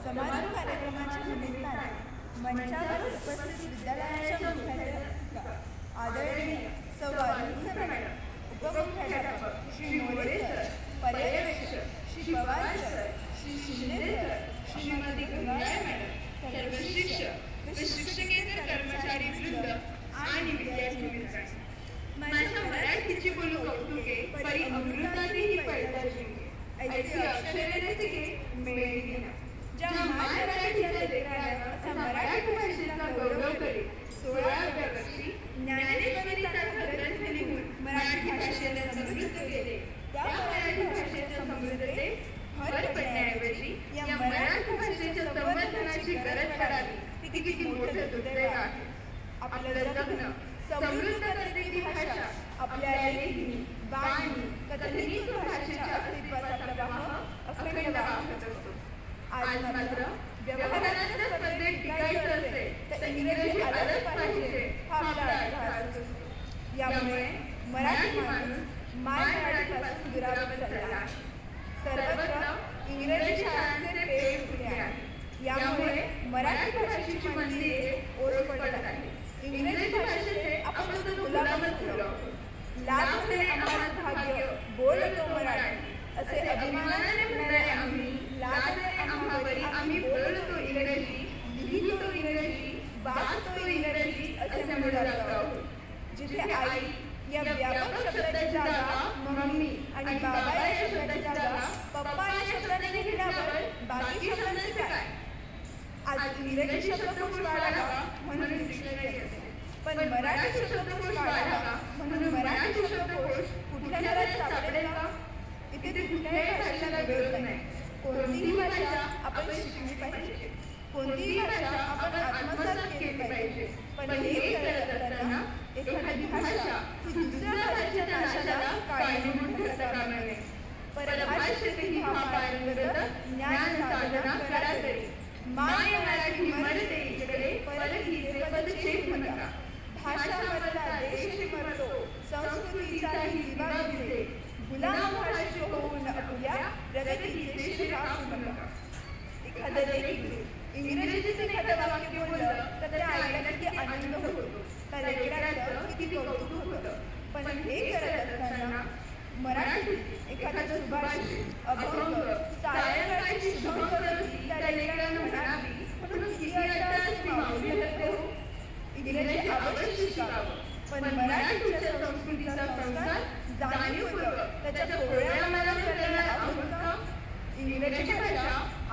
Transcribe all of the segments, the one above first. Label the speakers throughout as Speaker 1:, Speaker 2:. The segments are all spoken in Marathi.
Speaker 1: समारोप कार्यक्रमाच्या निमित्ताने मंचावर उपस्थित विद्यालयाच्या मुख्याध्यापिका आदरणीय सौ वारुणी मॅडम, उपमुख्याध्यापक श्री मोरे सर, पर्यवेक्षक Shri Pawar sir, Shri Shinde sir, Shrimati Gunjal madam, सर्व शिक्षक व शिक्षकेतर कर्मचारी वृंद आणि विद्यार्थी मित्रांनो, माझ्या मराठीची बोलू कौतुके परी अमृतातेही पैजा जिंके ऐसी अक्षरे रसिके मेळी ना ज्या माय मराठीच्या लेकराला असा मराठी भाषेचा गौरव करी 16व्या वर्षी ज्ञानेश्वरीचा ग्रंथ लिहून मराठी भाषेला समृद्ध केले, त्या मराठी भाषेच्या समृद्धते भर पडण्याऐवजी या मराठी भाषेच्या संवर्धनाची गरज पडावी ती किती मोठं दुर्दैव आहे. आपलं जगणं समृद्ध करणारी भाषा आपल्या लेखणी, वाणी, कथनिक भाषेच्या अस्तित्वाचा प्रवाह अखंड वाहत असतो. आज मात्र व्यवहाराच्या स्पर्धेत टिकायचं असेल तर इंग्रजी आलंच पाहिजे हा आपला अध्यास असतो. यामुळे मराठी माणूस माय मराठीपासून दुरावत चालला आहे. सर्वत्र इंग्रजी शाळांचे पेट फुटले आहे. यामुळे मराठी भाषेची मंदिरे ओस पडत आहे. इंग्रजी भाषेचे आपण सुद्धा गुलामच झालो. लाभले आम्हास भाग्य बोलतो मराठी असे अभिमानाने म्हणणारे आम्ही, लाभले आम्हावरी आम्ही बोलतो इंग्रजी, लिहितो इंग्रजी, वाचतो इंग्रजी असे म्हणू लागलो आहोत. जिथे आई या व्यापक शब्दाची जागा मम्मी आणि बाबा या शब्दाची जागा पप्पा या शब्दाने घेतल्यावर बाकी शब्दांचे काय? आज इंग्रजी शब्दकोश वाढावा म्हणून डिक्शनरी असते, पण मराठी शब्दकोश वाढावा म्हणून मराठी शब्दकोश कुठल्या घरात सापडेल का? इथे कुठल्याही भाषेला विरोध नाही. कोणतीही भाषा आपण शिकली पाहिजे, कोणतीही भाषा आपण आत्मसात केली पाहिजे. पण हे करत असताना एखादी भाषा ही दुसऱ्या भाषेच्या नाशाला कारणीभूत ठरता कामा नये. परभाषेतही हा पारंगत ज्ञान साधना करा तरी माय मराठी मरते इकडे परकीचे पद चेपू नका. भाषा मरला देश मरतो, संस्कृतीचाही दिवा दिसे, गुलाम भाषे होऊन आपल्या प्रगतीचे शिर राखू नका. एखादं लेखक इंग्रजीत एखादं वाक्य बोललं तर त्या ऐकायला किती आनंद होतो, त्या लेकराचं किती कौतुक होतं. पण हे करत असताना मराठीत एखादा सुभाषित, अभंग, सायंकाळची शुभंकरोती त्या लेकरानं म्हणावी म्हणून किती अट्टहास माऊली करते हो. इंग्रजी अवश्य शिकावं, पण मराठीच्या संस्कृतीचा संस्कार जाणीवपूर्वक त्याच्या कोळ्या मनात करण्याला आवडत का? इंग्रजी भाषा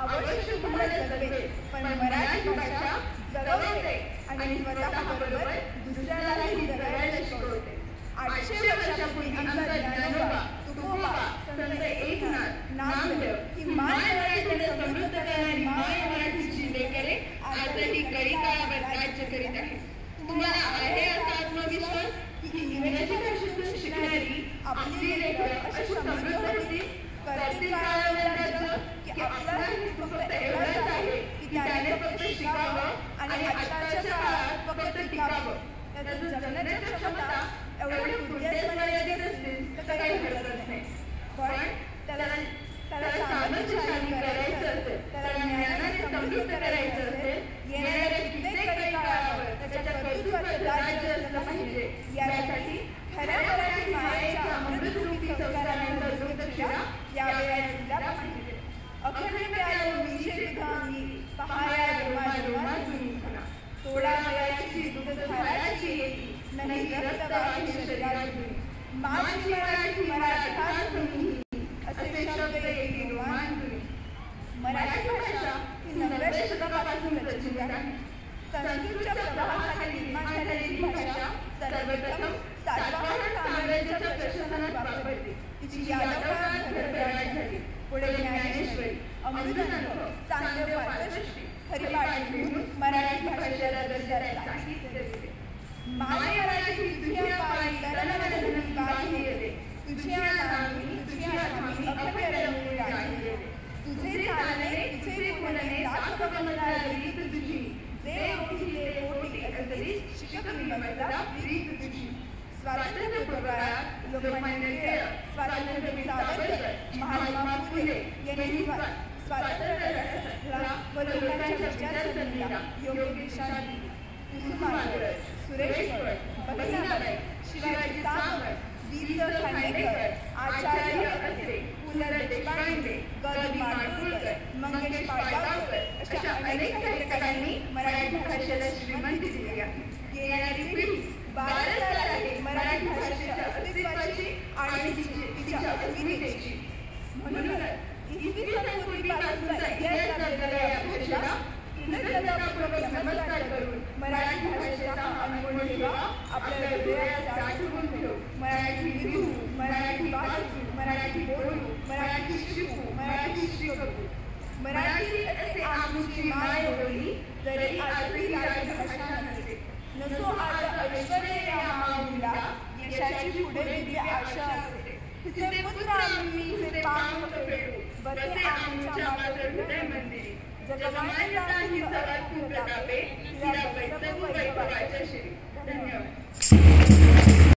Speaker 1: अवश्य तुम्हाला जगवेल, पण मराठी भाषा जगवते आणि स्वतःबरोबर दुसऱ्यालाही जगायला शिकवते. 800 वर्षापूर्वी आमचा ज्ञानोबा, तुकोबा, संत एकनाथ, नामदेव ही माय मराठीला समृद्ध करणारी माय मराठीची लेकरे आजही कडी काळावर राज्य करीत आहे. तुम्हाला आहे असा आत्मविश्वास की इंग्रजी भाषेतून शिकणारी आपली लेकरं अशी समृद्ध होती? करतील काळावर राज्य की आपला हेतू फक्त एवढाच आहे की त्याने फक्त शिकावं आणि आजकालच्या काळात फक्त टिकावं. त्याचं जगण्याची क्षमता एवढी पुढ्यास मर्यादित असतील तर काही हरकत नाही. पण त्याला सामर्थ्यशाली करायचं असेल, त्याला ज्ञानाने समृद्ध करायचं असेल, येणाऱ्या कित्येक काही काळावर त्याच्या कर्तृत्वाचं राज्य असलं पाहिजे. यासाठी खऱ्या मराठी मायेच्या अमृतरूपी संस्कारांचा जोगदक्षिणा यावेळेस दिला पाहिजे. अखंड प्यालो मीशे दुधांगी पहाया रोमा जुनी म्हणा, तोडा वयाची दुग्धधाराची येती नाही रक्तवाहिनी शरीरातून, माझी मराठी मराठाच तुम्ही असे शब्द येती रोमांतून. मराठी भाषा ही 9व्या शतकापासून रचित आहे. संस्कृतच्या प्रभावाखाली निर्माण झालेली भाषा सर्वप्रथम सातवाहन साम्राज्याच्या प्रशासनात वापरली. तिची यादवकाळात भरभराट झाली. पुढे ज्ञानेश्वरी, अमृतानुभव, चांगदेव वाचस्पती, हरिपाठ लिहून मराठी भाषेला दर्जा साहित्य दिले. माय मराठी तुझ्या पायी करणवदन काही येते, तुझ्या नामी तुझ्या नामी अखंड रंगले राहिले, तुझे चालणे तुझे बोलणे लाख बघणारा रीत तुझी, जे ओढीले ओढी असतरी शिकवी मला रीत तुझी. स्वातंत्र्यपूर्व काळात लोकमान्य टिळक, स्वातंत्र्यवीर सावरकर, महात्मा फुले यांनी स्वातंत्र्याचा व लोकांच्या विचारसरणीला योग्य दिशा दिली. कुसुमाग्रज, सुरेश्वर, बहिणाबाई, शिवाजी सावंत, वि. स. खांडेकर, आचार्य अत्रे, पु. ल. देशपांडे, ग. माडगूळकर, मंगेश पाडगावकर अशा अनेक साहित्यकारांनी मराठी भाषेला श्रीमंती दिली आहे. येणारी पिढी बाळगणार आहे मराठी भाषेच्या अस्तित्वाची आणि तिच्या अस्मितेची. म्हणूनच इसवी सन पूर्वीपासूनचा इतिहास लाभलेल्या या भाषेला कृतज्ञतापूर्वक नमस्कार करून मराठी भाषेचा हा अनमोल ठेवा आपल्या हृदयात साठवून ठेवू. मराठी लिहू, मराठी वाचू, मराठी बोलू, मराठी शिकू, मराठी शिकवू. मराठी असे आमची माय बोली, जरी आजही राजभाषा नसे. नसो आज ऐश्वर्य या माऊलीला, यशाची पुढे दिली आशा असे. तिचे पुत्र आम्ही, तिचे पांग फेडू, बसे आमच्या मात्र हृदय मंदिरी. जगमान्यतांची सर्वात प्रतापे, तिला वैभव वैभवाच्या श्री. धन्यवाद.